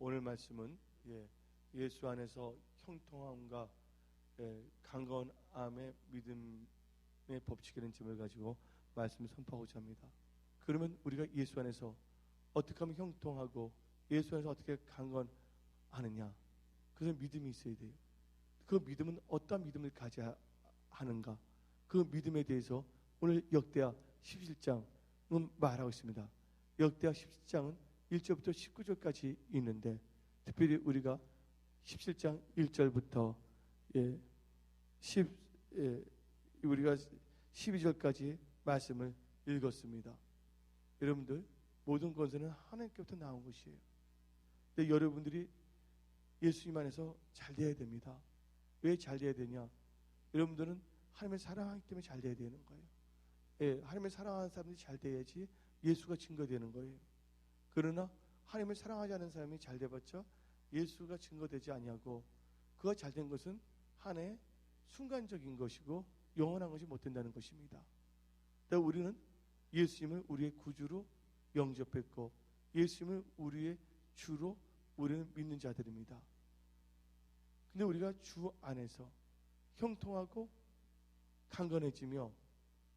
오늘 말씀은 예수 안에서 형통함과 강건함의 믿음의 법칙이라는 점을 가지고 말씀을 선포하고자 합니다. 그러면 우리가 예수 안에서 어떻게 하면 형통하고 예수 안에서 어떻게 강건하느냐? 그래서 믿음이 있어야 돼요. 그 믿음은 어떤 믿음을 가져야 하는가? 그 믿음에 대해서 오늘 역대하 17장은 말하고 있습니다. 역대하 17장은 1절부터 19절까지 있는데 특별히 우리가 17장 1절부터 우리가 12절까지 말씀을 읽었습니다. 여러분들 모든 권세는 하나님께부터 나온 것이에요. 근데 여러분들이 예수님 안에서 잘 돼야 됩니다. 왜 잘 돼야 되냐? 여러분들은 하나님을 사랑하기 때문에 잘 돼야 되는 거예요. 하나님을 사랑하는 사람들이 잘 돼야지 예수가 증거되는 거예요. 그러나 하나님을 사랑하지 않는 사람이 잘 돼봤자 예수가 증거되지 아니하고 그가 잘 된 것은 하나의 순간적인 것이고 영원한 것이 못 된다는 것입니다. 그러니까 우리는 예수님을 우리의 구주로 영접했고 예수님을 우리의 주로 우리는 믿는 자들입니다. 근데 우리가 주 안에서 형통하고 강건해지며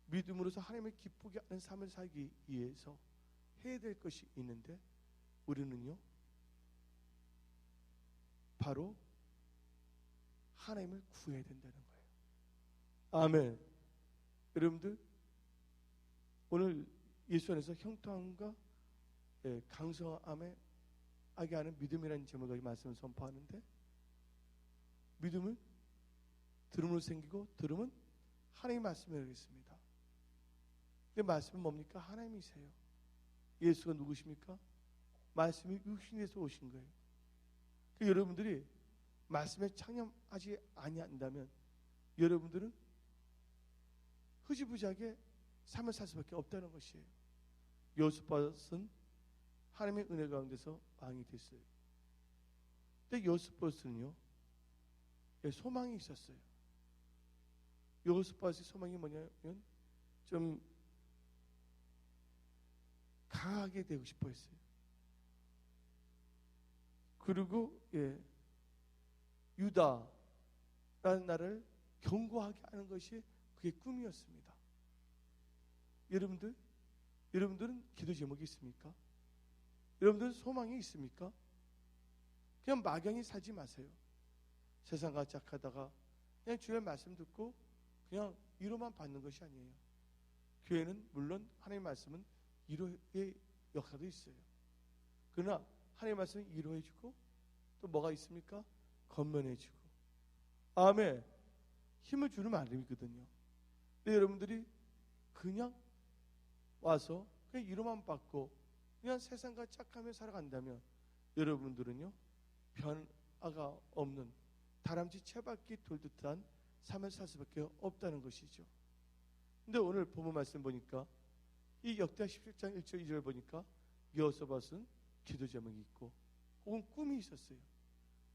믿음으로서 하나님을 기쁘게 하는 삶을 살기 위해서 해야 될 것이 있는데 우리는요 바로 하나님을 구해야 된다는 거예요. 아멘. 여러분들 오늘 예수 안에서 형통함과 강성함에 하게 하는 믿음이라는 제목을 말씀을 선포하는데 믿음은 들음으로 생기고 들음은 하나님의 말씀을 하겠습니다. 근데 말씀은 뭡니까? 하나님이세요. 예수가 누구십니까? 말씀이 육신에서 오신 거예요. 그러니까 여러분들이 말씀에 창념하지 아니한다면 여러분들은 흐지부지하게 삶을 살 수밖에 없다는 것이에요. 여호스밧은 하나님의 은혜 가운데서 왕이 됐어요. 근데 여호스밧은요 소망이 있었어요. 여호스밧의 소망이 뭐냐면 좀 강하게 되고 싶어 했어요. 그리고 유다라는 나라를 견고하게 하는 것이 그게 꿈이었습니다. 여러분들은 기도 제목이 있습니까? 여러분들은 소망이 있습니까? 그냥 막연히 살지 마세요. 세상과 짝하다가 그냥 주의 말씀 듣고 그냥 위로만 받는 것이 아니에요. 교회는 물론 하나님의 말씀은 위로의 역사도 있어요. 그러나 하나님의 말씀은 위로해주고 또 뭐가 있습니까? 건면해주고 아멘. 힘을 주는 말씀이거든요. 근데 여러분들이 그냥 와서 그냥 위로만 받고 그냥 세상과 짝하며 살아간다면 여러분들은요 변화가 없는 다람쥐 채바퀴 돌 듯한 삶을 살 수밖에 없다는 것이죠. 근데 오늘 본문 말씀 보니까 이 역대하 17장 1절 2절 보니까 여호스밧은 기도 제목이 있고 혹은 꿈이 있었어요.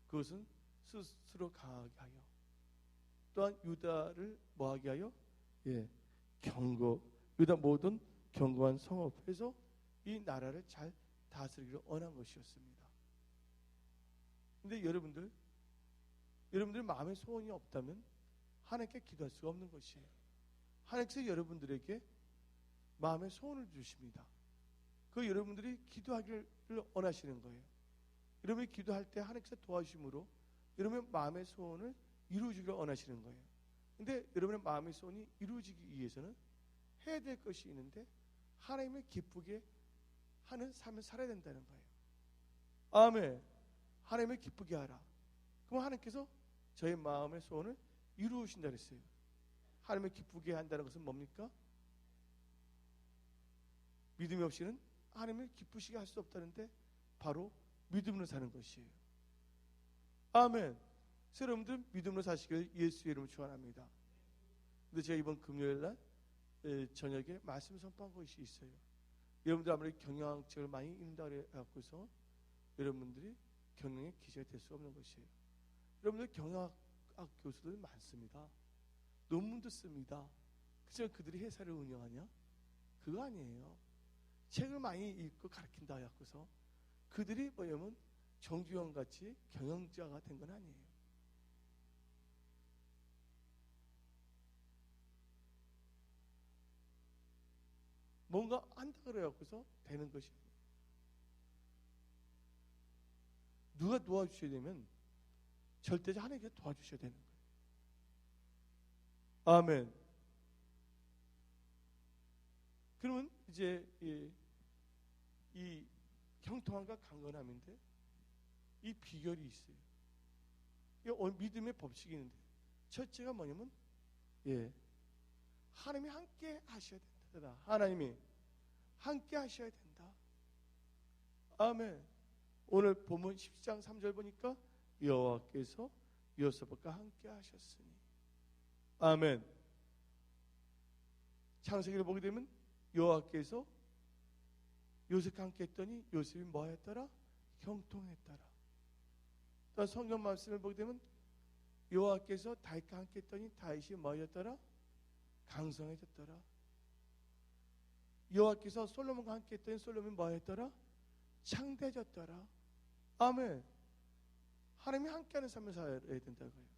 그것은 스스로 강하게 하여 또한 유다를 뭐하게 하여 유다 모든 견고한 성읍에서 이 나라를 잘 다스리기를 원한 것이었습니다. 근데 여러분들 마음의 소원이 없다면 하나님께 기도할 수가 없는 것이에요. 하나님께서 여러분들에게 마음의 소원을 주십니다. 그 여러분들이 기도하기를 원하시는 거예요. 여러분이 기도할 때 하나님께서 도와주심으로 여러분의 마음의 소원을 이루어지기를 원하시는 거예요. 근데 여러분의 마음의 소원이 이루어지기 위해서는 해야 될 것이 있는데 하나님을 기쁘게 하는 삶을 살아야 된다는 거예요. 아멘. 하나님을 기쁘게 하라. 그럼 하나님께서 저의 마음의 소원을 이루어진다 그랬어요. 하나님을 기쁘게 한다는 것은 뭡니까? 믿음이 없이는 하나님을 기쁘시게 할 수 없다는데 바로 믿음으로 사는 것이에요. 아멘. 그래서 여러분들 믿음으로 사시길 예수의 이름으로 축원합니다. 근데 제가 이번 금요일 날 저녁에 말씀 선포한 것이 있어요. 여러분들 아무리 경영학책을 많이 읽는다 그래갖고서 여러분들이 경영의 기자가 될 수 없는 것이에요. 여러분들 경영학 교수들 많습니다. 논문도 씁니다. 그렇지만 그들이 회사를 운영하냐? 그거 아니에요. 책을 많이 읽고 가르친다 해갖고서 그들이 뭐냐면 정주영 같이 경영자가 된 건 아니에요. 뭔가 한다 그래갖고서 되는 것이 아니에요. 누가 도와주셔야 되면 절대적 하나님께 도와주셔야 되는 거예요. 아멘. 그러면 이제 이 형통함과 강건함인데 이 비결이 있어요. 이 믿음의 법칙이 있는데 첫째가 뭐냐면 하나님이 함께 하셔야 된다. 하나님이 함께 하셔야 된다. 아멘. 오늘 본문 10장 3절 보니까 여호와께서 요셉과 함께 하셨으니. 아멘. 창세기를 보게 되면 여호와께서 요셉과 함께 했더니 요셉이 뭐 했더라? 형통했더라. 또 성경 말씀을 보게 되면 여호와께서 다윗과 함께 했더니 다윗이 뭐 했더라? 강성해졌더라. 여호와께서 솔로몬과 함께 했더니 솔로몬이 뭐 했더라? 창대해졌더라. 아멘. 하나님이 함께하는 삶을 살아야 된다고요.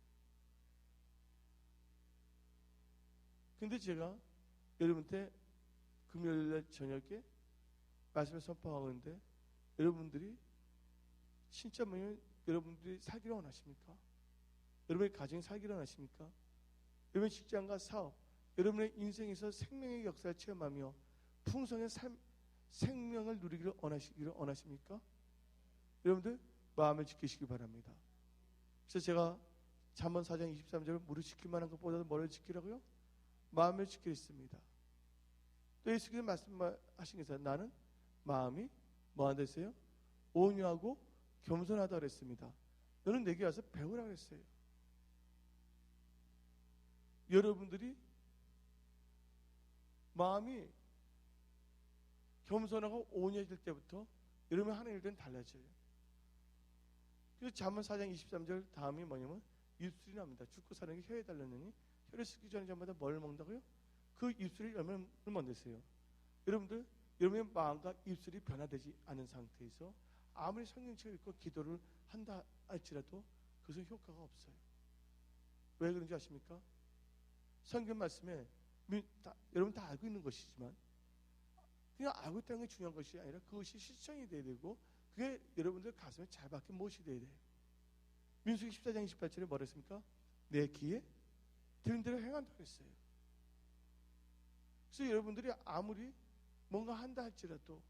근데 제가 여러분한테 금요일날 저녁에 말씀을 선포하고 있는데 여러분들이 진짜 뭐냐면 여러분들이 살기를 원하십니까? 여러분의 가정이 살기를 원하십니까? 여러분의 직장과 사업, 여러분의 인생에서 생명의 역사를 체험하며 풍성의 생명을 누리기를 원하십니까? 여러분들 마음을 지키시기 바랍니다. 그래서 제가 잠언 4장 23절을 무릇 지킬 만한 것보다도 뭐를 지키라고요? 마음을 지키겠습니다. 또 예수께서 말씀하신 게 있어요. 나는 마음이 뭐한다 했어요? 온유하고 겸손하다 그랬습니다. 너는 내게 와서 배우라 그랬어요. 여러분들이 마음이 겸손하고 온유해질 때부터 여러분이 하는 일들은 달라져요. 그래서 잠언 4장 23절 다음이 뭐냐면 입술이 납니다. 죽고 사는 게 혀에 달렸느니 혀를 쓰기 전에 전마다 뭘 먹는다고요? 그 입술이 얼마나 됐어요? 여러분들, 여러분의 마음과 입술이 변화되지 않은 상태에서 아무리 성경책을 읽고 기도를 한다 할지라도 그것은 효과가 없어요. 왜 그런지 아십니까? 성경 말씀에 여러분 다 알고 있는 것이지만 그냥 알고 있다는 게 중요한 것이 아니라 그것이 실천이 돼야 되고 그게 여러분들 가슴에 잘 박힌 못이 돼야 돼요. 민수기 14장 28절에 뭐라 했습니까? 내 귀에 들은 대로 행한다고 했어요. 그래서 여러분들이 아무리 뭔가 한다 할지라도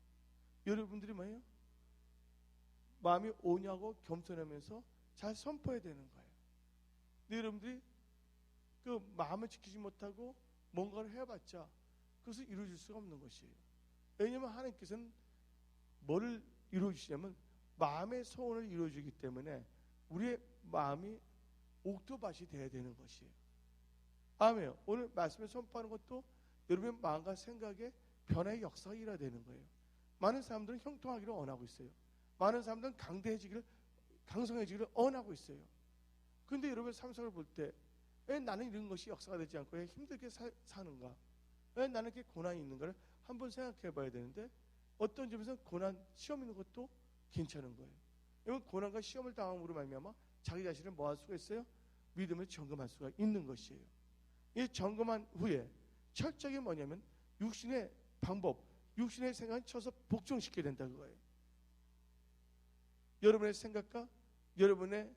여러분들이 뭐예요? 마음이 온유하고 겸손하면서 잘 선포해야 되는 거예요. 근데 여러분들이 그 마음을 지키지 못하고 뭔가를 해봤자 그것을 이루어질 수가 없는 것이에요. 왜냐하면 하나님께서는 뭐를 이루어주시냐면 마음의 소원을 이루어주기 때문에 우리의 마음이 옥토밭이 되어야 되는 것이에요. 아멘. 오늘 말씀을 선포하는 것도 여러분의 마음과 생각에 변화의 역사가 일어나야 되는 거예요. 많은 사람들은 형통하기를 원하고 있어요. 많은 사람들은 강성해지기를 원하고 있어요. 그런데 여러분의 삶 속을 볼 때 왜 나는 이런 것이 역사가 되지 않고 왜 힘들게 사는가? 왜 나는 이렇게 고난이 있는가를 한번 생각해 봐야 되는데 어떤 점에서 고난, 시험 있는 것도 괜찮은 거예요. 왜냐하면 고난과 시험을 당함으로 말미암아 자기 자신을 뭐 할 수가 있어요? 믿음을 점검할 수가 있는 것이에요. 이 점검한 후에 철저하게 뭐냐면 육신의 방법, 육신의 생각을 쳐서 복종시켜야 된다는 거예요. 여러분의 생각과 여러분의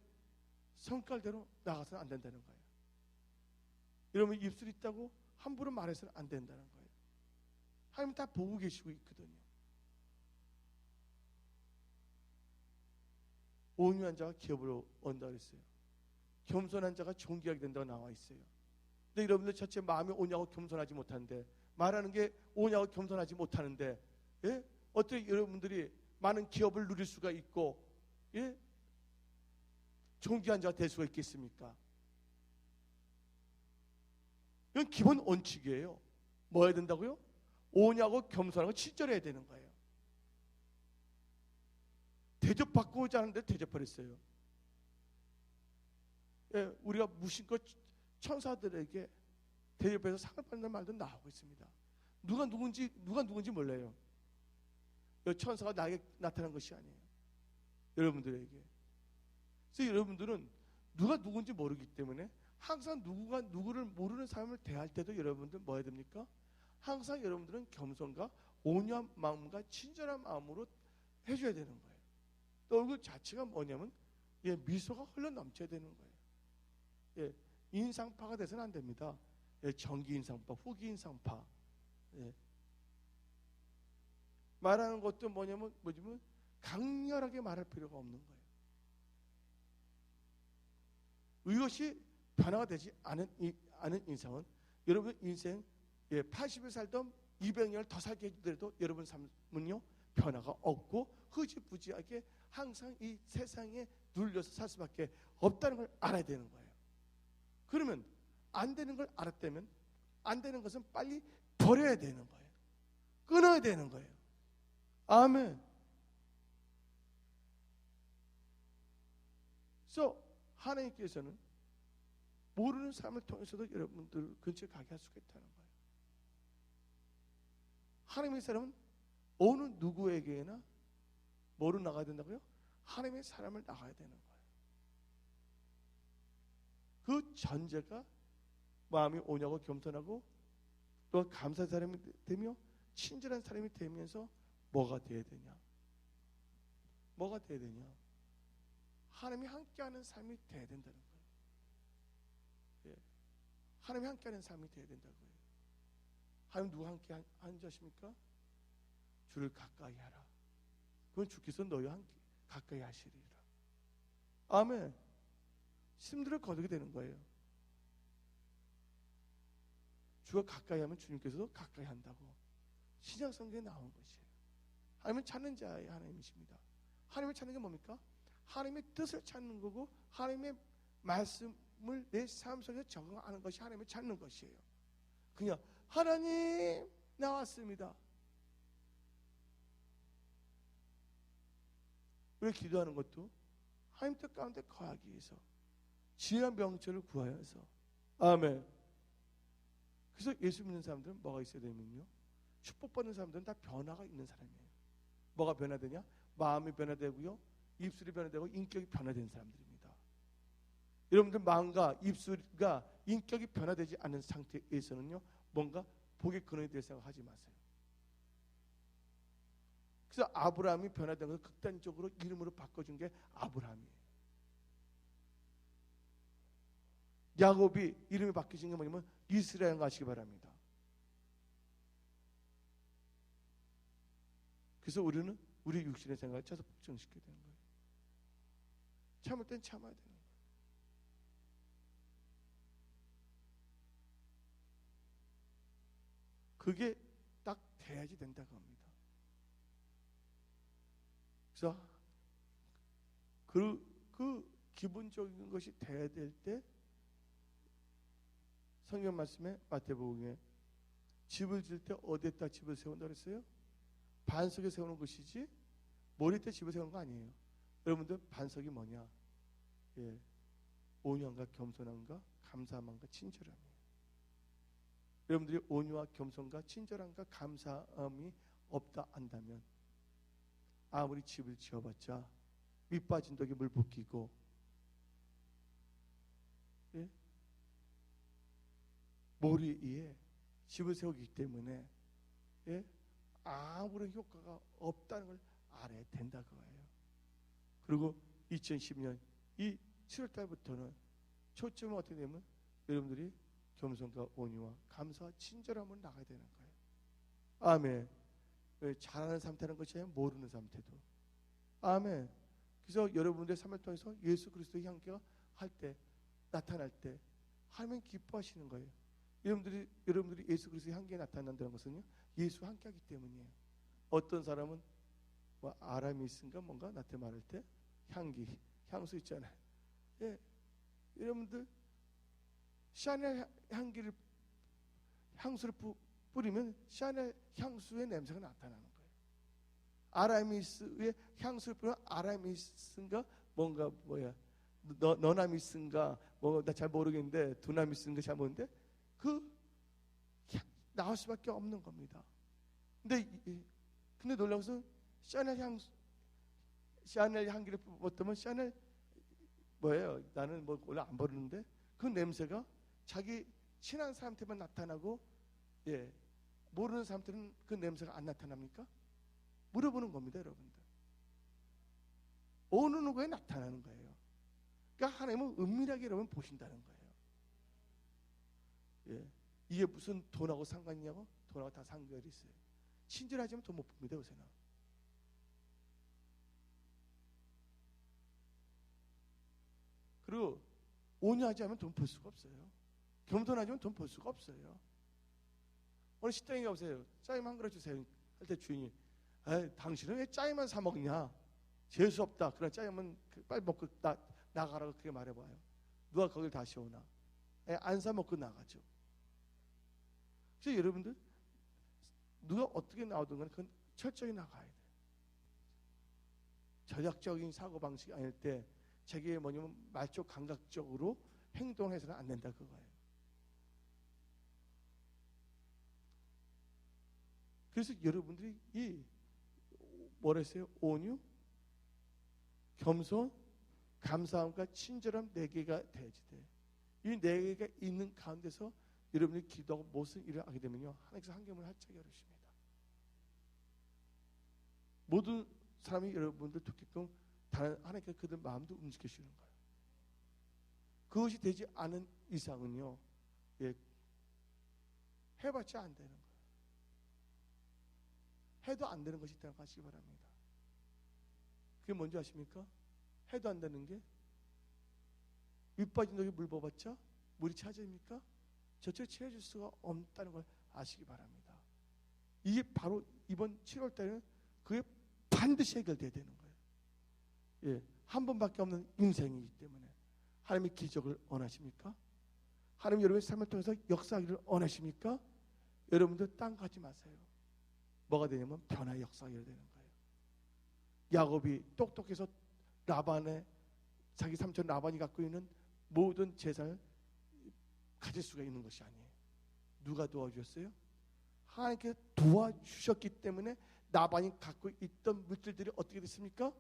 성깔대로 나가서는 안 된다는 거예요. 여러분 입술이 있다고 함부로 말해서는 안 된다는 거예요. 하나님 다 보고 계시고 있거든요. 온유한 자가 기업을 얻는다고 그랬어요. 겸손한 자가 존귀하게 된다고 나와 있어요. 근데 여러분들 첫째 마음이 온유하고 겸손하지 못하는데 말하는 게 온유하고 겸손하지 못하는데 어떻게 여러분들이 많은 기업을 누릴 수가 있고 존귀한 자가 될 수가 있겠습니까? 이건 기본 원칙이에요. 뭐 해야 된다고요? 온유하고 겸손하고 친절해야 되는 거예요. 대접받고 오지 않은데 대접버렸어요. 우리가 무심코 천사들에게 대접해서 상을 받는 말도 나오고 있습니다. 누가 누군지 몰라요. 천사가 나에게 나타난 것이 아니에요. 여러분들에게. 그래서 여러분들은 누가 누군지 모르기 때문에 항상 누구가 누구를 모르는 사람을 대할 때도 여러분들 뭐 해야 됩니까? 항상 여러분들은 겸손과 온유한 마음과 친절한 마음으로 해줘야 되는 거예요. 또 얼굴 자체가 뭐냐면 미소가 흘러 넘쳐야 되는 거예요. 인상파가 돼서는 안 됩니다. 정기 인상파, 후기 인상파. 말하는 것도 뭐냐면 강렬하게 말할 필요가 없는 거예요. 이것이 변화가 되지 않은 인상은 여러분 인생 80을 살던 200년을 더 살게 해주더라도 여러분 삶은요 변화가 없고 흐지부지하게 항상 이 세상에 눌려서 살 수밖에 없다는 걸 알아야 되는 거예요. 그러면 안 되는 걸 알았다면 안 되는 것은 빨리 버려야 되는 거예요. 끊어야 되는 거예요. 아멘. 그래서 하나님께서는 모르는 사람을 통해서도 여러분들 근처에 가게 할 수가 있다는 거예요. 하나님의 사람은 어느 누구에게나 뭐로 나가야 된다고요? 하나님의 사람을 나가야 되는 거예요. 그 전제가 마음이 오냐고 겸손하고 또 감사한 사람이 되며 친절한 사람이 되면서 뭐가 돼야 되냐? 뭐가 돼야 되냐? 하나님이 함께하는 삶이 돼야 된다는 거예요. 하나님이 함께하는 삶이 돼야 된다고요. 하나님 누구 함께 하는 자십니까? 주를 가까이 하라. 그건 주께서 너희와 함께 가까이 하시리라. 아멘. 힘들을 거두게 되는 거예요. 주가 가까이 하면 주님께서도 가까이 한다고 신약 성경에 나온 것이에요. 하나님은 찾는 자의 하나님이십니다. 하나님을 찾는 게 뭡니까? 하나님의 뜻을 찾는 거고 하나님의 말씀을 내 삶 속에 적응하는 것이 하나님을 찾는 것이에요. 그냥 하나님 나왔습니다. 왜 기도하는 것도 하나님 뜻 가운데 거하기 위해서 지혜와 명철을 구하여서. 아멘. 그래서 예수 믿는 사람들은 뭐가 있어야 되면요, 축복받는 사람들은 다 변화가 있는 사람이에요. 뭐가 변화되냐? 마음이 변화되고요, 입술이 변화되고 인격이 변화된 사람들입니다. 여러분들 마음과 입술과 인격이 변화되지 않은 상태에서는요 뭔가 복의 근원이 될 생각 하지 마세요. 그래서 아브라함이 변화된 것을 극단적으로 이름으로 바꿔준 게 아브라함이에요. 야곱이 이름이 바뀌신 게 뭐냐면 이스라엘 가시기 바랍니다. 그래서 우리는 우리 육신의 생각을 찾아서 복종시켜야 되는 거예요. 참을 땐 참아야 되는 거예요. 그게 딱 돼야지 된다고 합니다. 그래서 그 기본적인 것이 돼야 될 때 성경 말씀에 마태복음에 집을 질 때 어디에다 집을 세운다 그랬어요? 반석에 세우는 것이지 머리에 집을 세우는 거 아니에요. 여러분들 반석이 뭐냐? 온유함과 겸손함과 감사함과 친절함이에요. 여러분들이 온유와 겸손과 친절함과 감사함이 없다 한다면 아무리 집을 지어봤자 밑빠진 독에 물 붓기고 머리 위에 집을 세우기 때문에 아무런 효과가 없다는 걸 알아야 된다고 해요. 그리고 2010년 이 7월달부터는 초점은 어떻게 되면 여러분들이 겸손과 온유와 감사와 친절함으로 나가야 되는 거예요. 아멘. 잘하는 상태는 것이 아니라 모르는 상태도. 아멘. 그래서 여러분들의 삶을 통해서 예수 그리스도의 향기가 할 때 나타날 때 하나님 기뻐하시는 거예요. 여러분들이 예수 그리스도의 향기가 나타난다는 것은요 예수와 함께하기 때문이에요. 어떤 사람은 뭐 아라미스인가 뭔가 나한테 말할 때 향수 있잖아요. 여러분들 샤넬 향수를 뿌리면 샤넬 향수의 냄새가 나타나는 거예요. 아라미스의 향수를 뿌리면 아라미스인가 뭔가 너나미스인가 뭐 나 잘 모르겠는데 두나미스인가 잘 모르는데 나올 수밖에 없는 겁니다. 근데 놀라워서 샤넬 샤넬 향기를 뿜었다면 샤넬 뭐예요? 나는 뭐 원래 안 버리는데 그 냄새가 자기 친한 사람한테만 나타나고 예, 모르는 사람들은 그 냄새가 안 나타납니까? 물어보는 겁니다, 여러분들. 어느 누구에 나타나는 거예요. 그러니까 하나님은 은밀하게 여러분 보신다는 거예요. 예, 이게 무슨 돈하고 상관이냐고? 돈하고 다 상관이 있어요. 친절하지만 돈 못 봅니다, 요새는. 그리고 온유하지 않으면 돈 벌 수가 없어요. 겸손하지만 돈 벌 수가 없어요. 오늘 식당에 가보세요. 짜임 한 그릇 주세요. 할 때 주인이 당신은 왜 짜임만 사 먹냐? 재수 없다. 그런 짜임은 빨리 먹고 나가라고 그렇게 말해봐요. 누가 거길 다시 오나? 안 사 먹고 나가죠. 그래서 여러분들 누가 어떻게 나오든 간에 그건 철저히 나가야 돼요. 전략적인 사고방식이 아닐 때 자기의 뭐냐면 말쪽 감각적으로 행동해서는 안 된다 그거예요. 그래서 여러분들이 이 뭐라 했어요? 온유, 겸손, 감사함과 친절함 4개가 돼야지 돼. 이 4개가 있는 가운데서 여러분들이 기도하고 무슨 일을 하게 되면요, 하나님께서 한경을 활짝 열으십니다. 모든 사람이 여러분들 듣게끔 다른 하나님께서 그들 마음도 움직이시는 거예요. 그것이 되지 않은 이상은요, 예, 해봤자 안 되는 거예요. 해도 안 되는 것이 있다고 하시기 바랍니다. 그게 뭔지 아십니까? 해도 안 되는 게 윗빠진 독에 물 부어봤자 물이 차집니까? 저쪽에 채워줄 수가 없다는 걸 아시기 바랍니다. 이게 바로 이번 7월 달에는 그게 반드시 해결돼야 되는 거예요. 예, 한 번밖에 없는 인생이기 때문에 하나님의 기적을 원하십니까? 하나님 여러분의 삶을 통해서 역사하기를 원하십니까? 여러분들 땅 가지 마세요. 뭐가 되냐면 변화의 역사가 되는 거예요. 야곱이 똑똑해서 라반의 자기 삼촌 라반이 갖고 있는 모든 재산을 가질 수가 있는 것이 아니에요. 누가 도와주셨어요? 하나님께서 도와주셨기 때문에 라반이 갖고 있던 물질들이 어떻게 됐습니까?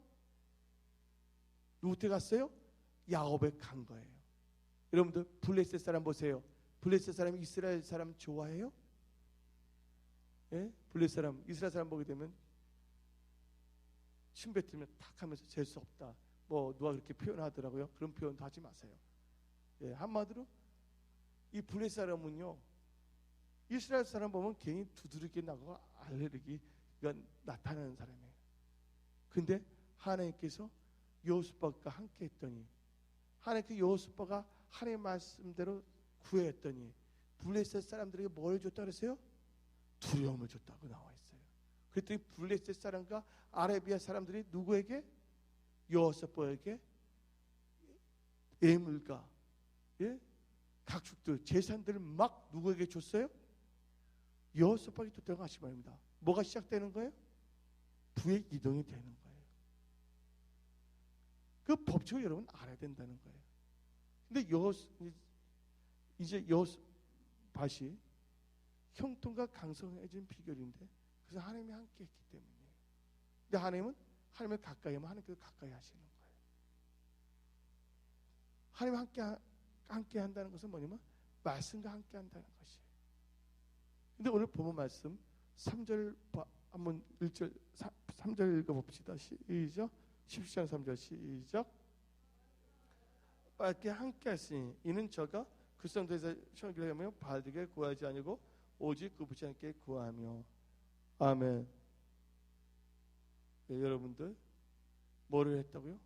누구한테 갔어요? 야곱에 간 거예요. 여러분들 블레셋 사람 보세요. 블레셋 사람이 이스라엘 사람 좋아해요? 예? 블레셋 사람, 이스라엘 사람 보게 되면 침 뱉으면 탁 하면서 재수 없다. 뭐 누가 그렇게 표현하더라고요. 그런 표현도 하지 마세요. 예, 한마디로 이 블레셋 사람은요, 이스라엘 사람 보면 괜히 두드러기 나고 알레르기가 나타나는 사람이에요. 근데 하나님께서 여호수아가 함께 했더니, 하나님께 여호수아가 하나님의 말씀대로 구했더니 블레셋 사람들에게 뭘 줬다 그랬어요? 두려움을 줬다고 나와 있어요. 그랬더니 블레셋 사람과 아라비아 사람들이 누구에게? 여호수아에게 예물과 예? 각축들, 재산들을 막 누구에게 줬어요? 여호수아에게 줬다고 하시기 바랍니다. 뭐가 시작되는 거예요? 부의 이동이 되는 거예요. 그 법칙을 여러분 알아야 된다는 거예요. 근데 이제 여호수아이 형통과 강성해진 비결인데, 그래서 하나님이 함께 했기 때문이에요. 근데 하나님은 하나님을 가까이 하면 하나님께서 가까이 하시는 거예요. 하나님 함께 한다는 것은 뭐냐면 말씀과 함께 한다는 것이에요. 근데 오늘 본문 말씀 3절 한번 1절 3절 읽어봅시다. 시작. 17장 3절 시작. 밝게 함께 하시니 이는 저가 그 성도에서 시험을 하며 바르게 구하지 아니고 오직 그 붙지 않게 구하며. 아멘. 예, 여러분들 뭐를 했다고요?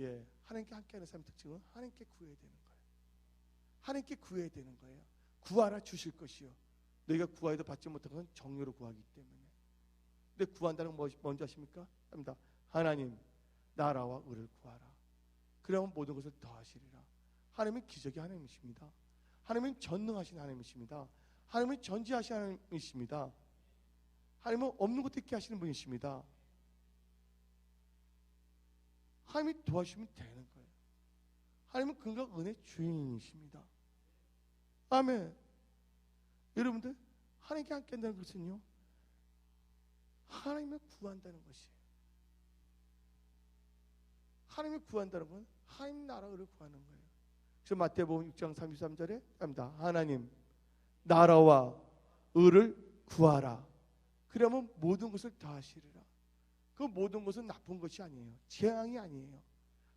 예, 하나님께 함께하는 삶의 특징은 하나님께 구해야 되는 거예요. 하나님께 구해야 되는 거예요. 구하라 주실 것이요. 너희가 구하여도 받지 못한 것은 정욕으로 구하기 때문에. 근데 구한다는 건 뭔지 아십니까? 합니다. 하나님 나라와 의를 구하라. 그러면 모든 것을 더하시리라. 하나님은 기적의 하나님이십니다. 하나님은 전능하신 하나님이십니다. 하나님은 전지하신 하나님이십니다. 하나님은 없는 것도 있게 하시는 분이십니다. 하나님이 도와주시면 되는 거예요. 하나님은 긍휼과 은혜의 주인이십니다. 아멘. 여러분들 하나님께 함께 한다는 것은요, 하나님을 구한다는 것이에요. 하나님을 구한다는 건 하나님 나라를 구하는 거예요. 그래서 마태복음 6장 33절에 합니다. 하나님 나라와 의를 구하라. 그러면 모든 것을 더하시리라. 그 모든 것은 나쁜 것이 아니에요. 재앙이 아니에요.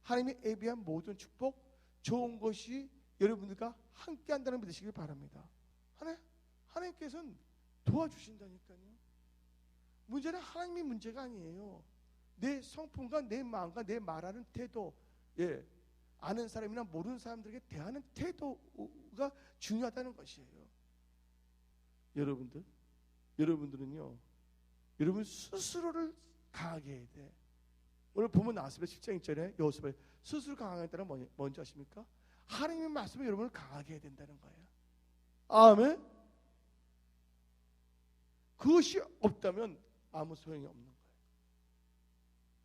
하나님이 예비한 모든 축복, 좋은 것이 여러분들과 함께 한다는 믿으시길 바랍니다. 하나님께서는 도와주신다니까요. 문제는 하나님이 문제가 아니에요. 내 성품과 내 마음과 내 말하는 태도, 아는 사람이나 모르는 사람들에게 대하는 태도가 중요하다는 것이에요. 여러분들은요, 여러분 스스로를 강하게 해야 돼. 오늘 보면 나왔습니다. 10장 1절에 여호수아의 스스로 강하겠다는 뭔지 아십니까? 하나님의 말씀을 여러분을 강하게 해야 된다는 거예요. 아멘. 그것이 없다면 아무 소용이 없는 거예요.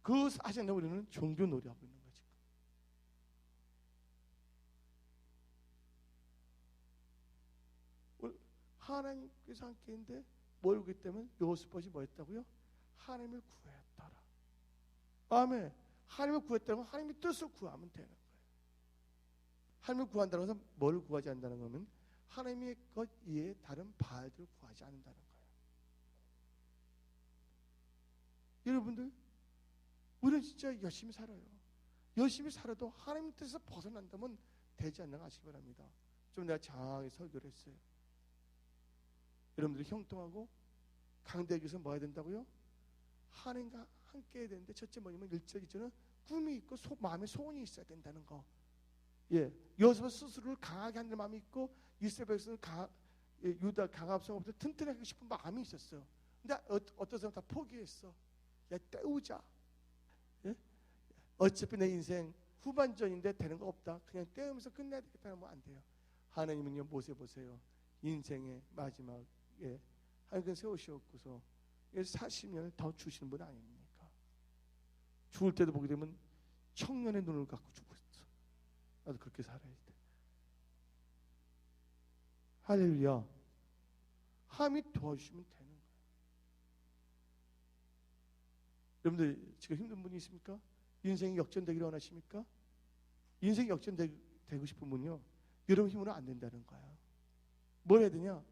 그 사실은 우리는 종교 놀이하고 있는 거죠. 하나님께서 함께 했는데 뭘 구했기 때문에 여호수아이 뭐였다고요? 하나님을 구했더라. 아멘. 하나님을 구했다고 하나님의 뜻을 구하면 되는 거예요. 하나님을 구한다는 것은 뭘 구하지 않는다는 거는 하나님의 것 이외에 다른 바알들을 구하지 않는다는 거예요. 여러분들, 우리는 진짜 열심히 살아요. 열심히 살아도 하나님 뜻에서 벗어난다면 되지 않는 거 아시기 바랍니다. 좀 내가 장하게 설교를 했어요. 여러분들이 형통하고 강대하기 뭐 해야 된다고요? 하나님과 함께 해야 되는데 첫째 뭐냐면 1절 2절은 꿈이 있고 마음에 소원이 있어야 된다는 거. 여호수아 스스로를 강하게 하는 마음이 있고 이스라엘 백성은 유다 강압성부터 튼튼하게 싶은 마음이 있었어요. 근데 어떤 사람 다 포기했어. 야 때우자. 어차피 내 인생 후반전인데 되는 거 없다. 그냥 때우면서 끝내야 되겠다 하면 안 돼요. 하나님은요, 모세 보세요. 인생의 마지막에 하나님께서 세우시었고서 40년을 더 주시는 분 아닙니까? 죽을 때도 보게 되면 청년의 눈을 갖고 죽고 있어. 나도 그렇게 살아야 돼. 할렐루야. 하나님이 도와주시면 되는 거예요. 여러분들 지금 힘든 분이 있습니까? 인생이 역전되기를 원하십니까? 인생이 역전되고 싶은 분요, 여러분 힘으로 안 된다는 거예요. 뭘 해야 되냐?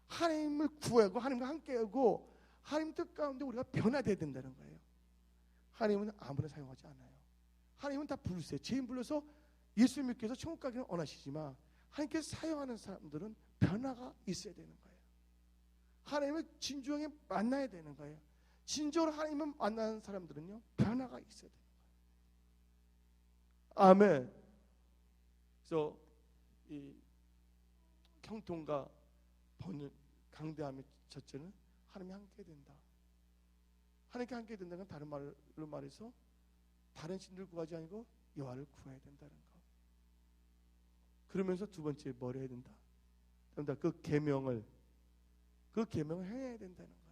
하나님을 구하고 하나님과 함께하고 하나님 뜻 가운데 우리가 변화돼야 된다는 거예요. 하나님은 아무나 사용하지 않아요. 하나님은 다 부르세요. 죄인 불러서 예수 믿기 위해서 천국 가기는 원하시지만 하나님께서 사용하는 사람들은 변화가 있어야 되는 거예요. 하나님을 진정하게 만나야 되는 거예요. 진정으로 하나님을 만나는 사람들은요, 변화가 있어야 돼요. 아멘. 그래서 이 형통과 번영, 강대함의 첫째는 하나님이 함께 된다. 하나님께 함께 된다는 건 다른 말로 말해서 다른 신들 구하지 아니고 여호와를 구해야 된다는 거. 그러면서 두 번째 뭘 해야 된다? 그 계명을 행해야 된다는 거예요.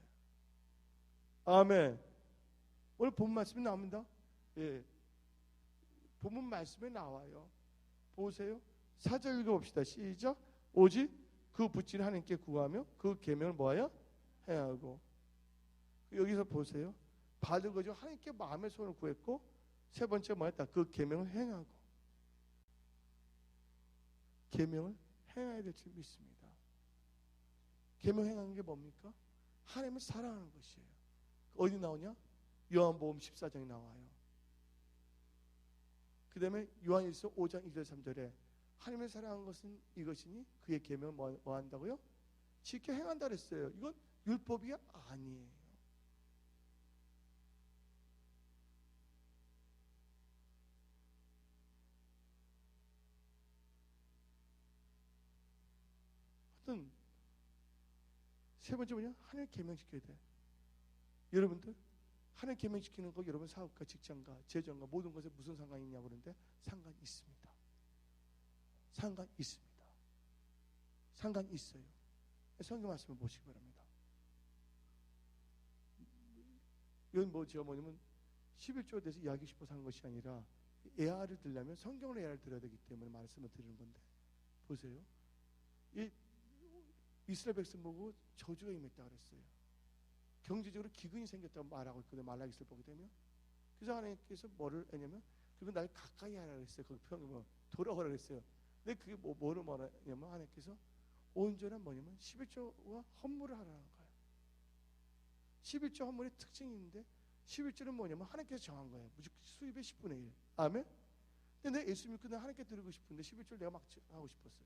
아멘. 오늘 본 말씀이 나옵니다. 본문 말씀에 나와요. 보세요. 4절 읽어봅시다. 시작. 오직 그 붙이는 하나님께 구하며 그 계명을 뭐하여? 해야 하고. 여기서 보세요. 받은 거죠. 하나님께 마음의 소원을 구했고, 세 번째 뭐였다? 그 계명을 행하고. 계명을 행해야 될 줄 믿습니다. 계명 행하는 게 뭡니까? 하나님을 사랑하는 것이에요. 어디 나오냐? 요한복음 14장에 나와요. 그 다음에 요한일서 5장 2절 3절에 하나님을 사랑하는 것은 이것이니 그의 계명을 뭐 한다고요? 지켜 행한다 그랬어요. 이건 율법이 아니에요. 하여튼 세 번째 뭐냐? 하나님 계명 지켜야 돼. 여러분들 하나님 계명 지키는 거 여러분 사업과 직장과 재정과 모든 것에 무슨 상관이 있냐고 그러는데 상관이 있습니다. 상관 있습니다. 상관 있어요. 성경 말씀을 보시기 바랍니다. 이건 제가 뭐냐면 11조에 대해서 이야기 싶어서 하는 것이 아니라 예화를 들려면 성경으로 예화를 들어야 되기 때문에 말씀을 드리는 건데, 보세요. 이스라엘 백성 보고 저주가 임했다 그랬어요. 경제적으로 기근이 생겼다고 말하고 있거든요. 말라기서를 보게 되면. 그래서 하나님께서 뭐를 했냐면 그리고 날 가까이 하라 그랬어요. 거기 표현이 뭐 돌아오라 그랬어요. 근데 그게 뭐를 말하냐면 하나님께서 온전한 뭐냐면 11조와 헌물을 하라는 거예요. 11조 헌물의 특징이 있는데 11조는 뭐냐면 하나님께서 정한 거예요. 무조건 수입의 10분의 1. 아멘. 근데 내가 예수 믿고 내가 하나님께 드리고 싶은데 11조를 내가 막 하고 싶었어요.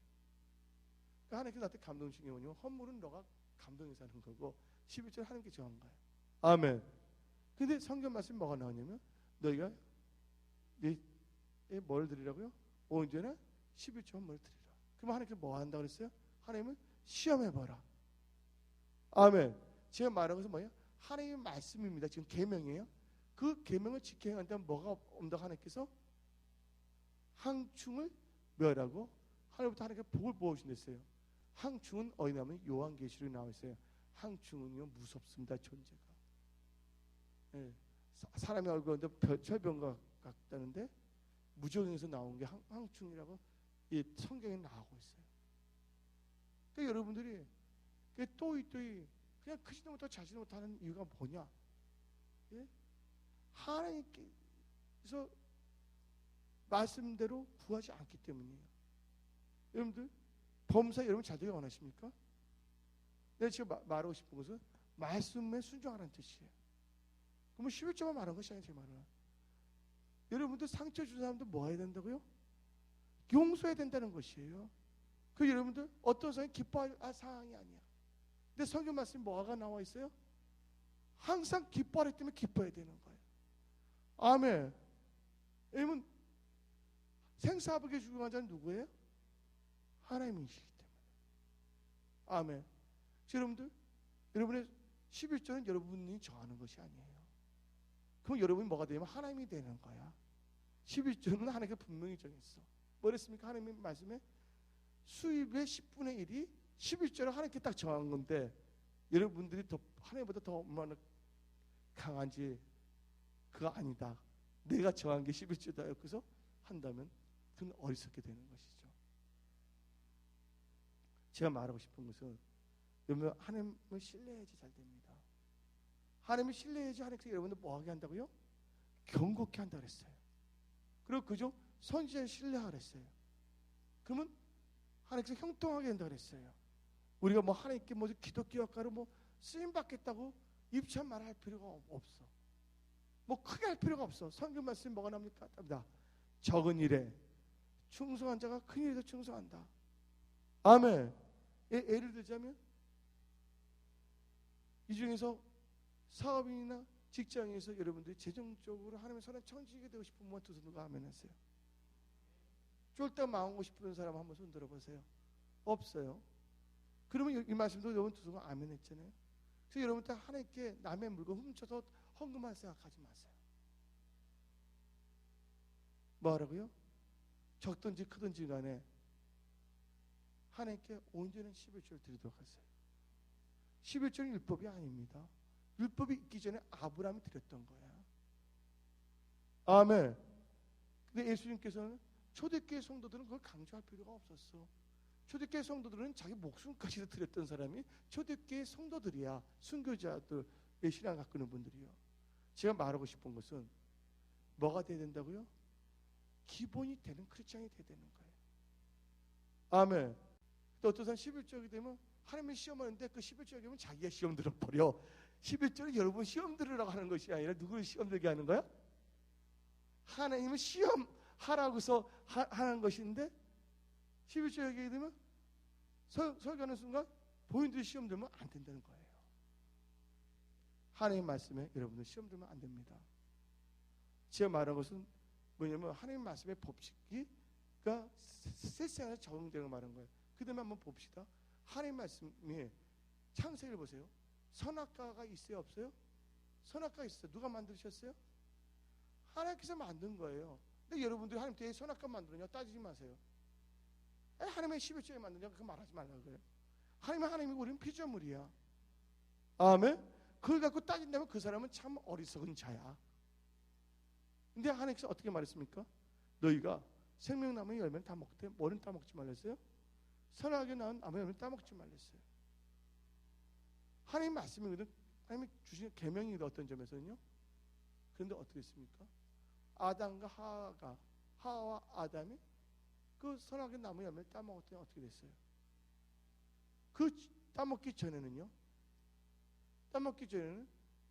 그러니까 하나님께서 나한테 감동 주신 게 뭐냐면 헌물은 너가 감동해서 하는 거고 11조는 하나님께 정한 거예요. 아멘. 근데 성경 말씀이 뭐가 나오냐면 너희가 뭘 드리라고요? 온전한 11조 헌물을 드리라. 그럼 하나님께서 뭐 한다고 그랬어요? 하나님은 시험해봐라. 아멘. 제가 말한 것은 뭐예요? 하나님의 말씀입니다. 지금 계명이에요. 그 계명을 지켜야 한다면 뭐가 온다고 하나님께서 항충을 멸하고 하나님부터 하나님께서 복을 부어주신댔어요. 항충은 어디 나오면 요한계시록에 나와 있어요. 항충은요 무섭습니다. 존재가. 네. 사람의 얼굴인데 철병과 같다는데 무정에서 나온 게 항충이라고 이 성경에 나오고 있어요. 그러니까 여러분들이 또이 그냥 크지도 못하고 자지도 못하는 이유가 뭐냐? 예? 하나님께서 말씀대로 구하지 않기 때문이에요. 여러분들 범사 여러분 잘 되길 원하십니까? 내가 지금 말하고 싶은 것은 말씀에 순종하라는 뜻이에요. 그러면 11조만 말한 것이 아니에요. 제 말은 여러분들 상처 준 사람들 뭐 해야 된다고요? 용서해야 된다는 것이에요. 그 여러분들 어떤 사람이 기뻐할 상황이 아니야. 근데 성경 말씀에 뭐가 나와 있어요? 항상 기뻐하기 때문에 기뻐해야 되는 거예요. 아멘. 여러분 생사하게 주고 자는 누구예요? 하나님이시기 때문에. 아멘. 여러분들 여러분의 11조는 여러분이 정하는 것이 아니에요. 그럼 여러분이 뭐가 되면 하나님이 되는 거야. 11조는 하나님께서 분명히 정했어. 뭐랬습니까? 하나님의 말씀에 수입의 10분의 1이 11조를 하나님께 딱 정한 건데 여러분들이 더 하나님보다 더 얼마나 강한지 그거 아니다. 내가 정한 게 11조다. 여기서 한다면 그건 어리석게 되는 것이죠. 제가 말하고 싶은 것은 여러분 하나님을 신뢰해야지 잘 됩니다. 하나님을 신뢰해야지 하나님께서 여러분들 뭐하게 한다고요? 경고케 한다고 그랬어요. 그리고 그중 선지자를 신뢰하라 그랬어요. 그러면 하나님께서 형통하게 한다고 그랬어요. 우리가 뭐 하나님께 뭐 기독교 역할을 뭐 쓰임 받겠다고 입참 말할 필요가 없어. 뭐 크게 할 필요가 없어. 성경 말씀이 뭐가 나옵니까? 답니다. 적은 일에 충성한 자가 큰 일에도 충성한다. 아멘. 예를 들자면 이 중에서 사업인이나 직장에서 여러분들이 재정적으로 하나님의 선한 청지기가 되고 싶은 분만 두 손으로 아멘 하세요. 쫄딱 망하고 싶은 사람 한번 손 들어보세요. 없어요. 그러면 이 말씀도 여러분 두 손으로 아멘 했잖아요. 그래서 여러분들 하나님께 남의 물건 훔쳐서 헌금할 생각하지 마세요. 뭐하라고요? 적든지 크든지 간에 하나님께 온전한 11조를 드리도록 하세요. 11조는 율법이 아닙니다. 율법이 있기 전에 아브라함이 드렸던 거야. 아멘. 근데 예수님께서는 초대교회 성도들은 그걸 강조할 필요가 없었어. 초대교회 성도들은 자기 목숨까지도 드렸던 사람이 초대교회 성도들이야. 순교자들, 신앙 갖고 있는 분들이요. 제가 말하고 싶은 것은 뭐가 돼야 된다고요? 기본이 되는 크리스찬이 돼야 되는 거예요. 아멘. 또 어떤 사람 11조이 되면 하나님이 시험하는데 그 11조에 되면 자기가 시험 들어버려. 11조는 여러분 시험 들으라고 하는 것이 아니라 누구를 시험 들게 하는 거야? 하나님은 시험하라고서 하는 것인데 11조에 얘기해 되면 설교하는 순간 본인들이 시험 들면 안 된다는 거예요. 하나님 말씀에 여러분들 시험 들면 안 됩니다. 제가 말한 것은 뭐냐면 하나님 말씀의 법칙이가 세상에 적용되는 걸 말한 거예요. 그 다음에 한번 봅시다. 하나님 말씀이 창세기를 보세요. 선악과가 있어요 없어요? 선악과가 있어요. 누가 만드셨어요? 하나님께서 만든 거예요. 근데 여러분들이 하나님 뒤에 선악과 만들었냐 따지지 마세요. 하나님의 11조에 만드냐 그거 말하지 말라고요. 하나님이 우리는 피조물이야. 아멘. 그걸 갖고 따진다면 그 사람은 참 어리석은 자야. 근데 하나님께서 어떻게 말했습니까? 너희가 생명나무의 열매는 다 먹되 뭐는 따먹지 말랬어요? 선하게 낳은 나무의 열매는 따먹지 말랬어요. 하나님 말씀이거든. 하나님이 주신 계명이거든 어떤 점에서는요. 그런데 어떻게 했습니까? 아담과 하와와 아담이 그 선악의 나무 열매를 따먹었더니 어떻게 됐어요? 그 따먹기 전에는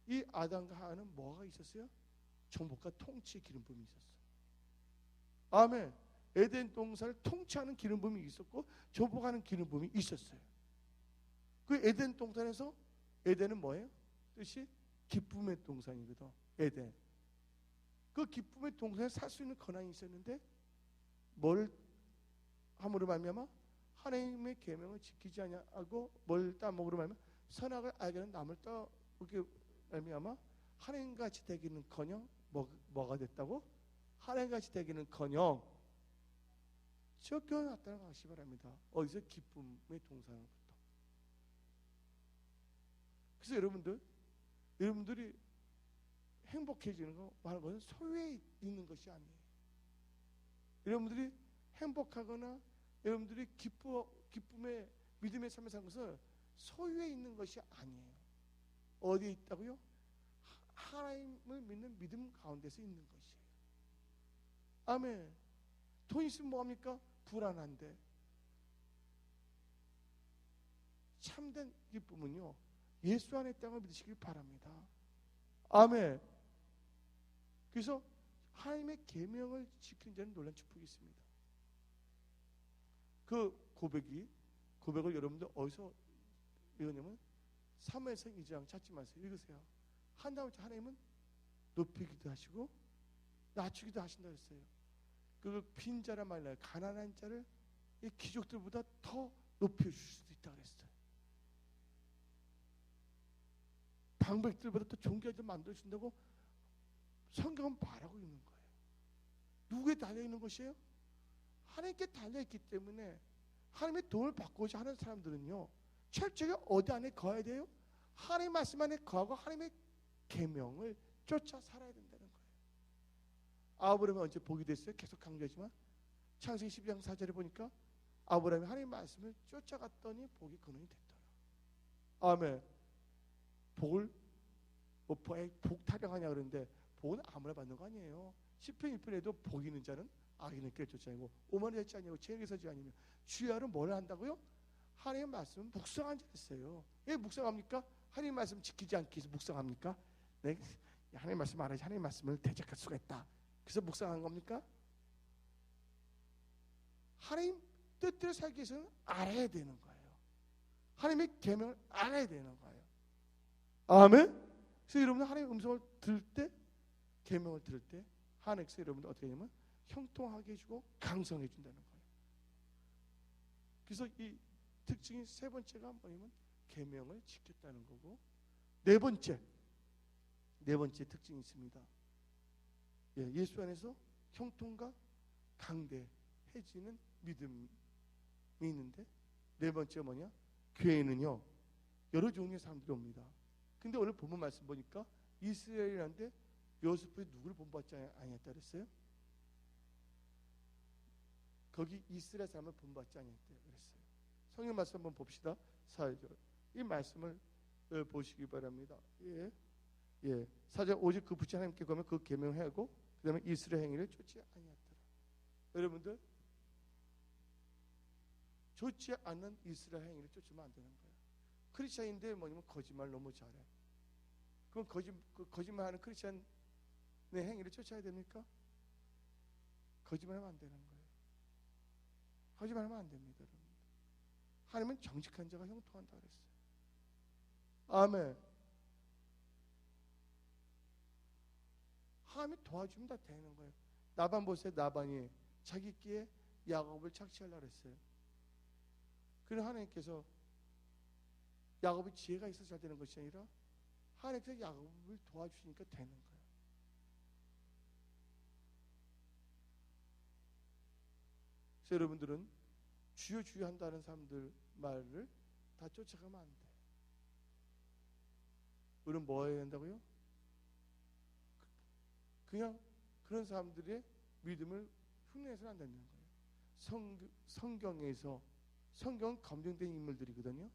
이 아담과 하와는 뭐가 있었어요? 정복과 통치의 기름 부음이 있었어요. 아멘. 에덴 동산을 통치하는 기름 부음이 있었고 정복하는 기름 부음이 있었어요. 그 에덴 동산에서, 에덴은 뭐예요? 뜻이 기쁨의 동산이거든. 에덴. 그 기쁨의 동산에 살 수 있는 권한이 있었는데 뭘 함으로 말미암아 하나님의 계명을 지키지 아니하고 뭘 따먹으로 말미암아 선악을 알게 하는 나무를 따먹게 말미암아 하나님같이 되기는커녕 뭐가 됐다고? 하나님같이 되기는커녕 쫓겨났다는 걸 아시기 바랍니다. 어디서? 기쁨의 동산으로부터. 그래서 여러분들이 행복해지는 거 말하는 것은 소유에 있는 것이 아니에요. 여러분들이 행복하거나 여러분들이 기쁨의 믿음의 삶을 사는 것은 소유에 있는 것이 아니에요. 어디에 있다고요? 하나님을 믿는 믿음 가운데서 있는 것이에요. 아멘. 돈 있으면 뭐합니까? 불안한데. 참된 기쁨은요, 예수 안에 있다는 걸 믿으시길 바랍니다. 아멘. 그래서 하나님의 계명을 지키는 자는 놀란 축복이 있습니다. 그 고백을 여러분들 어디서 읽었냐면 사무엘상 2장 찾지 마세요. 읽으세요. 한다음에 하나님은 높이기도 하시고 낮추기도 하신다 그랬어요. 그 빈자란 말이에요. 가난한 자를 이 귀족들보다 더 높여줄 수도 있다 그랬어요. 방백들보다 더 존귀하게 만들어준다고 성경은 말하고 있는 거예요. 누구에 달려있는 것이에요? 하나님께 달려있기 때문에 하나님의 도움을 받고자 하는 사람들은요, 철저히 어디 안에 거해야 돼요? 하나님 말씀 안에 거하고 하나님의 계명을 쫓아 살아야 된다는 거예요. 아브라함이 언제 복이 됐어요? 계속 강조하지만 창세기 12장 4절에 보니까 아브라함이 하나님 말씀을 쫓아갔더니 복이 근원이 됐더라. 아멘. 복을 복 타령하냐 그러는데 복은 아무나 받는 거 아니에요. 시편 1편에도 복 있는 자는 악인을 쫓지 아니고 오만을 했지 아니고 죄에게 서지 아니며 주야로 뭘 한다고요? 하나님의 말씀은 묵상한 자 했어요. 왜 묵상합니까? 하나님의 말씀 지키지 않기 위해서 묵상합니까? 네, 하나님의 말씀 알아야지 하나님의 말씀을 대적할 수가 있다. 그래서 묵상한 겁니까? 하나님 뜻대로 살기 위해서는 알아야 되는 거예요. 하나님의 계명을 알아야 되는 거예요. 아멘. 그래서 여러분들 하나님의 음성을 들을 때, 계명을 들을 때 하나님께서 여러분들 어떻게 하냐면 형통하게 해주고 강성해 준다는 거예요. 그래서 이 특징이 세 번째가 뭐냐면 계명을 지켰다는 거고, 네 번째 특징이 있습니다. 예수 안에서 형통과 강대해지는 믿음이 있는데, 네 번째가 뭐냐? 교회에는요 여러 종류의 사람들이 옵니다. 근데 오늘 본문 말씀 보니까 이스라엘이란데 요셉이 누구를 본받지 아니했다 그랬어요? 거기 이스라엘 사람을 본받지 아니했다 그랬어요. 성경 말씀 한번 봅시다. 4절. 이 말씀을 보시기 바랍니다. 예. 4절. 오직 그 부친 하나님께 거면 그 계명하고 그 다음에 이스라엘 행위를 쫓지 아니했더라. 여러분들 쫓지 않는 이스라엘 행위를 쫓으면 안 되는 거예요. 크리스찬인데 뭐냐면 거짓말 너무 잘해. 그럼 거짓말하는 크리스찬의 행위를 쫓아야 됩니까? 거짓말하면 안 되는 거예요. 거짓말하면 안 됩니다, 여러분. 하나님은 정직한 자가 형통한다 그랬어요. 아멘. 하나님이 도와주면 다 되는 거예요. 나반 보세요. 나반이 자기 끼에 야곱을 착취하려고 그랬어요. 그래서 하나님께서 야곱이 지혜가 있어서 잘 되는 것이 아니라 하나님께서 야곱을 도와주시니까 되는 거예요. 그래서 여러분들은 주여 주여 한다는 사람들 말을 다 쫓아가면 안 돼요. 우리는 뭐 해야 한다고요? 그냥 그런 사람들의 믿음을 흉내내서는 안 된다는 거예요. 성경은 검증된 인물들이거든요.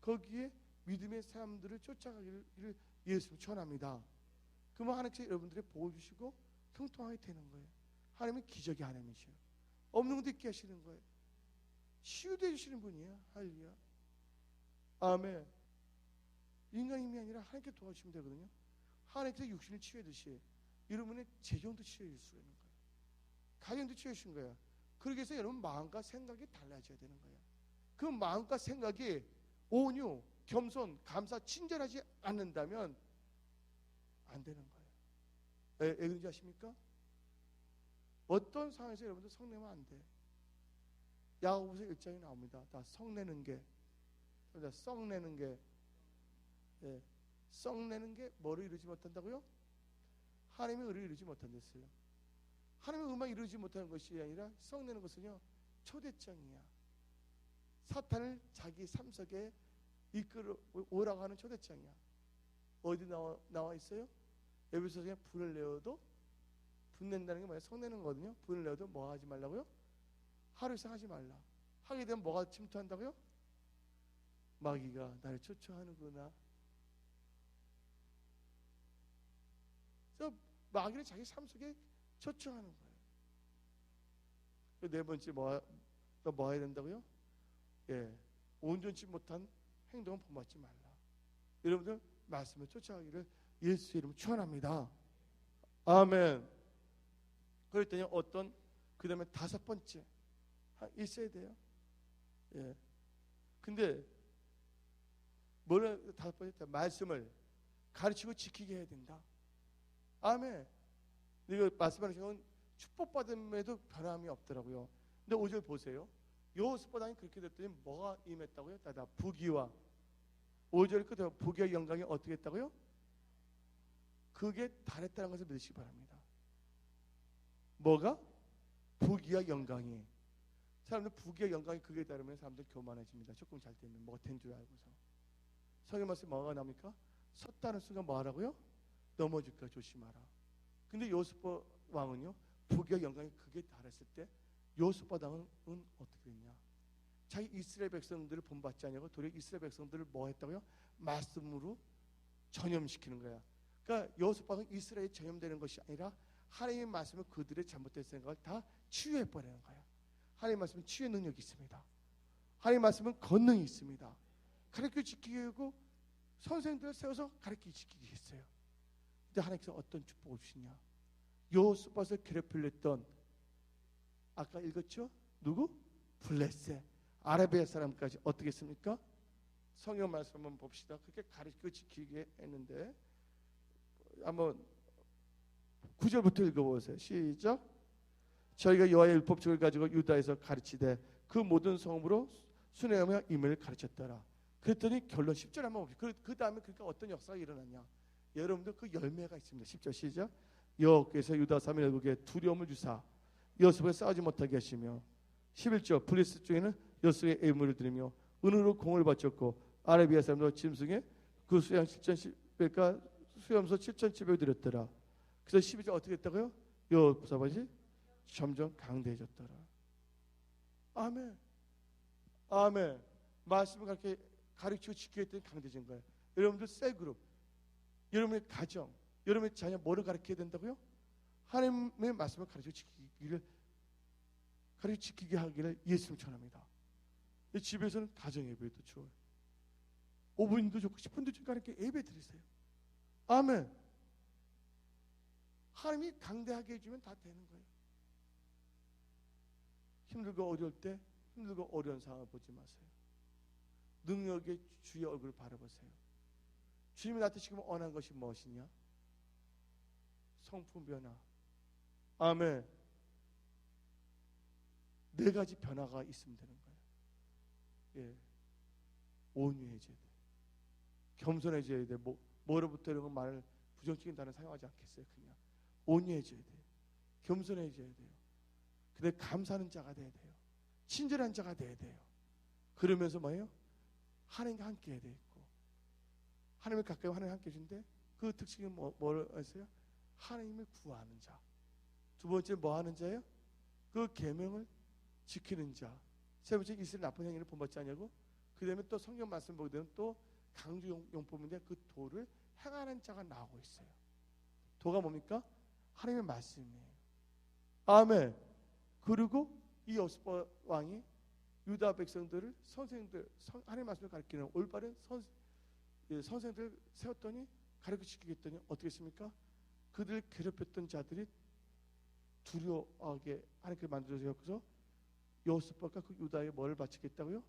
거기에 믿음의 사람들을 쫓아가기를 예수님 전합니다. 그러면 하나님께서 여러분들의 복을 주시고 통통하게 되는 거예요. 하나님은 기적의 하나님이셔요. 없는 것도 있게 하시는 거예요. 치유도 해주시는 분이에요. 할렐루야. 아멘. 인간 힘이 아니라 하나님께 도와주시면 되거든요. 하나님께서 육신을 치유하듯이 여러분의 재정도 치유해 줄 수가 있는 거예요. 가정도 치유해 주신 거예요. 그러기 위해서 여러분 마음과 생각이 달라져야 되는 거예요. 그 마음과 생각이 온유, 겸손, 감사, 친절하지 않는다면 안 되는 거예요. 왜 그런지 아십니까? 어떤 상황에서 여러분들 성내면 안 돼. 야고보서 1장에 나옵니다. 다 성내는 게, 썩내는 게, 썩내는 게 뭐를 이루지 못한다고요? 하나님의 의를 이루지 못한댔어요. 하나님의 의만 이루지 못하는 것이 아니라 썩내는 것은요, 초대장이야. 사탄을 자기 삶 속에 이끌어 오라고 하는 초대장이야. 어디 나와 있어요? 에베소서에 불을 내어도, 분낸다는 게 뭐예요? 성내는 거거든요. 불을 내어도 뭐 하지 말라고요? 하루 이상 하지 말라. 하게 되면 뭐가 침투한다고요? 마귀가 나를 초청하는구나. 그래서 마귀를 자기 삶 속에 초청하는 거예요. 네 번째 뭐 해야 된다고요? 온전치 못한 행동은 본받지 말라. 여러분들 말씀을 쫓아가기를 예수 이름으로 축원합니다. 아멘. 그랬더니 그 다음에 다섯 번째 있어야 돼요. 근데 뭐를 다섯 번째 말씀을 가르치고 지키게 해야 된다. 아멘. 이거 말씀하는 경우는 축복받음에도 변함이 없더라고요. 근데 5절 보세요. 요셉보다는 그렇게 됐더니 뭐가 임했다고요? 다 부귀와 5절 끝에 부귀와 영광이 어떻게 했다고요? 그게 달했다는 것을 믿으시기 바랍니다. 뭐가? 부귀와 영광이. 사람들 부귀와 영광이 그게 따르면 사람들 교만해집니다. 조금 잘 되면 뭐가 된 줄 알고서. 성경 말씀 뭐가 나옵니까? 섰다는 순간 뭐 하라고요? 넘어질까 조심하라. 근데 요셉 왕은요, 부귀와 영광이 그게 달했을 때 요셉 왕은 어떻게 됐냐? 자기 이스라엘 백성들을 본받지 않냐고 도리어 이스라엘 백성들을 뭐 했다고요? 말씀으로 전염시키는 거야. 그러니까 요셉 왕은 이스라엘에 전염되는 것이 아니라 하나님의 말씀을 그들의 잘못된 생각을 다 치유해버리는 거야. 하나님의 말씀은 치유의 능력이 있습니다. 하나님의 말씀은 권능이 있습니다. 가르쳐 지키게 하고 선생님들을 세워서 가르쳐 지키게 했어요. 근데 하나님께서 어떤 축복을 주시냐? 요셉을 괴롭히려던 아까 읽었죠? 누구? 블레셋 아라비아 사람까지 어떻게 했습니까? 성경 말씀 한번 봅시다. 그렇게 가르쳐 지키게 했는데 한번 9절부터 읽어보세요. 시작. 저희가 여호와의 율법책을 가지고 유다에서 가르치되 그 모든 성읍으로 순회하며 임을 가르쳤더라. 그랬더니 결론 10절 한번 봅시다. 그 다음에 그러니까 어떤 역사가 일어났냐? 여러분들 그 열매가 있습니다. 10절 시작. 여호와께서 유다 사면국에 두려움을 주사 요셉을 싸우지 못하게 하시며 11절 블레셋 중에는 요셉의 애물을 들이며 은으로 공을 바쳤고 아라비아 사람도 짐승에 그 수양 7,700과 수염소 7,700을 드렸더라. 그래서 12절 어떻게 했다고요? 요사밭이 점점 강대해졌더라. 아멘. 아멘. 말씀을 그렇게 가르치고 지키게 했더니 강대해진 거예요. 여러분들 셀그룹, 여러분의 가정, 여러분의 자녀 뭐를 가르쳐야 된다고요? 하나님의 말씀을 가르쳐 지키게 하기를 예수님 전합니다. 집에서는 가정 예배도 좋아요. 5분도 좋고 10분도 좋고 이렇게 예배 드리세요. 아멘. 하나님이 강대하게 해주면 다 되는 거예요. 힘들고 어려울 때 힘들고 어려운 상황을 보지 마세요. 능력의 주의 얼굴을 바라보세요. 주님이 나한테 지금 원하는 것이 무엇이냐? 성품 변화. 아멘. 네 가지 변화가 있으면 되는 거예요. 온유해져야 돼. 겸손해져야 돼. 뭐로부터 이런 말을 부정적인 단어 사용하지 않겠어요. 그냥 온유해져야 돼요. 겸손해져야 돼요. 근데 감사하는 자가 돼야 돼요. 친절한 자가 돼야 돼요. 그러면서 뭐예요? 하나님과 함께 해야 되고 하나님을 가까이 하나님 함께 해주는데 그 특징이 뭐를 했어요? 하나님을 구하는 자. 두 번째 뭐 하는 자예요? 그 계명을 지키는 자. 세 번째 이스라엘 나쁜 행위를 본받지 않냐고. 그 다음에 또 성경 말씀 보게 되면 또 강조용법인데 그 도를 행하는 자가 나오고 있어요. 도가 뭡니까? 하나님의 말씀이에요. 아멘. 그리고 이 여호수아 왕이 유다 백성들을 선생들 하나님의 말씀을 가르치는 올바른 선생들을 세웠더니 가르치겠더니 어떻게 했습니까? 그들을 괴롭혔던 자들이 두려워하게 하나님께 만들어져서 여호수아가 그 유다에 뭘 바치겠다고요?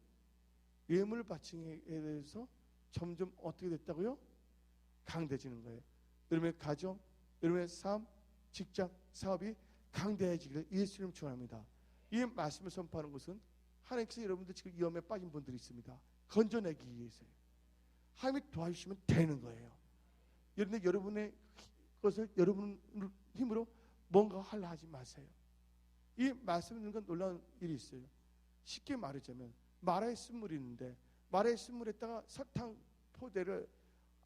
예물 바치기에 대해서 점점 어떻게 됐다고요? 강대해지는 거예요. 여러분의 가정, 여러분의 삶, 직장, 사업이 강대해지기를 예수님 축원합니다. 이 말씀을 선포하는 것은 하나님께서 여러분들 지금 위험에 빠진 분들이 있습니다. 건져내기 위해서요. 하나님이 도와주시면 되는 거예요. 그런데 여러분의 것을 여러분 힘으로 뭔가 하려 하지 마세요. 이 말씀을 듣는 건 놀라운 일이 있어요. 쉽게 말하자면 마라의 쓴물이 있는데 마라의 쓴물에다가 설탕 포대를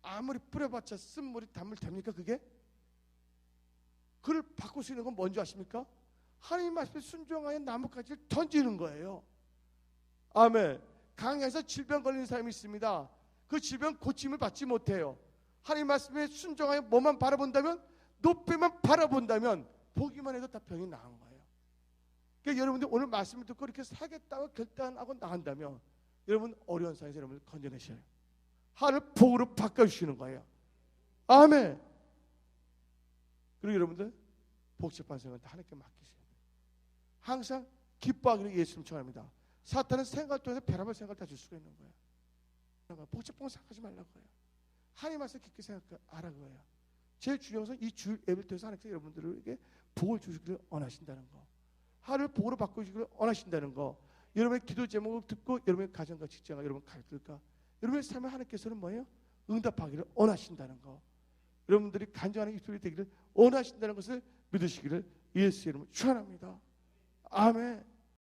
아무리 뿌려봤자 쓴물이 담을 됩니까? 그게? 그걸 바꿀 수 있는 건 뭔지 아십니까? 하나님 말씀에 순종하여 나뭇가지를 던지는 거예요. 아멘. 강에서 질병 걸리는 사람이 있습니다. 그 질병 고침을 받지 못해요. 하나님 말씀에 순종하여 뭐만 바라본다면, 높이만 바라본다면 보기만 해도 다 병이 나은 거예요. 그러니까 여러분들 오늘 말씀을 듣고 이렇게 살겠다고 결단하고 나간다면 여러분 어려운 상황에서 여러분을 건져내셔요. 하나님을 복으로 바꿔주시는 거예요. 아멘. 그리고 여러분들 복잡한 생각은 다 하나님께 맡기셔야 돼요. 항상 기뻐하기를 예수님 축원합니다. 사탄은 생각을 통해서 별의별 생각을 다 줄 수가 있는 거예요. 복잡한 거 생각하지 말라고요. 하나님 말씀 깊게 생각하라는 거예요. 제일 중요한 것은 이 주일 예배를 통해서 하나님께서 여러분들에게 복을 주시기를 원하신다는 거, 하나님을 복으로 바꿔주시기를 원하신다는 거, 여러분의 기도 제목을 듣고 여러분의 가정과 직장과 여러분 가족들과 여러분의 삶에 하나님께서는 뭐예요? 응답하기를 원하신다는 거, 여러분들이 간절한 입술이 되기를 원하신다는 것을 믿으시기를 예수 이름으로 축원합니다. 아멘.